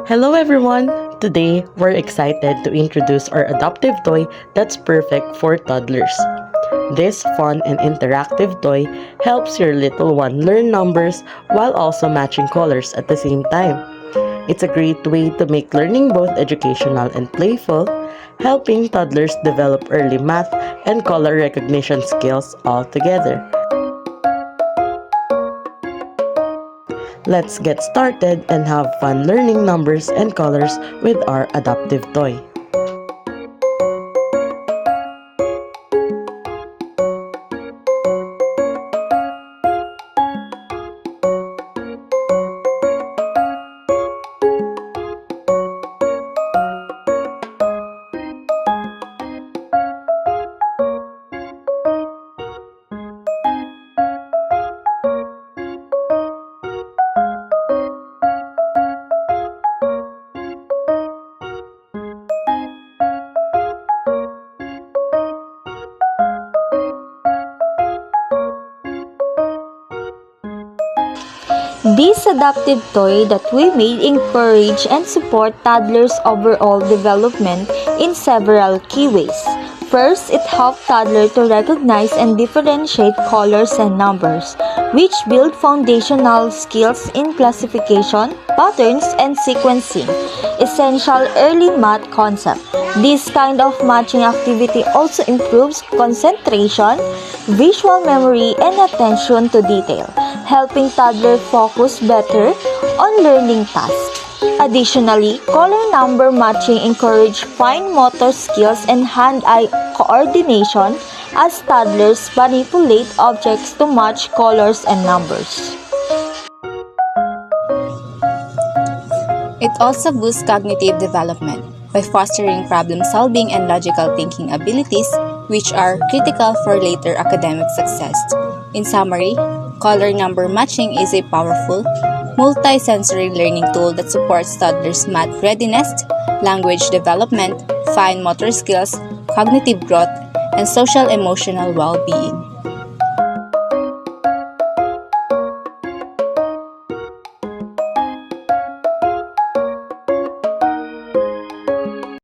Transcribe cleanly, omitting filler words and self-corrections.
Hello everyone! Today, we're excited to introduce our adoptive toy that's perfect for toddlers. This fun and interactive toy helps your little one learn numbers while also matching colors at the same time. It's a great way to make learning both educational and playful, helping toddlers develop early math and color recognition skills all together. Let's get started and have fun learning numbers and colors with our adoptive toy. This adaptive toy that we made encourage and support toddlers' overall development in several key ways. First, it helps toddlers to recognize and differentiate colors and numbers, which build foundational skills in classification, patterns, and sequencing, essential early math concepts. This kind of matching activity also improves concentration, visual memory, and attention to detail, helping toddlers focus better on learning tasks. Additionally, color number matching encourages fine motor skills and hand-eye coordination as toddlers manipulate objects to match colors and numbers. It also boosts cognitive development by fostering problem-solving and logical thinking abilities, which are critical for later academic success. In summary, color number matching is a powerful, multi-sensory learning tool that supports toddlers' math readiness, language development, fine motor skills, cognitive growth, and social emotional well-being.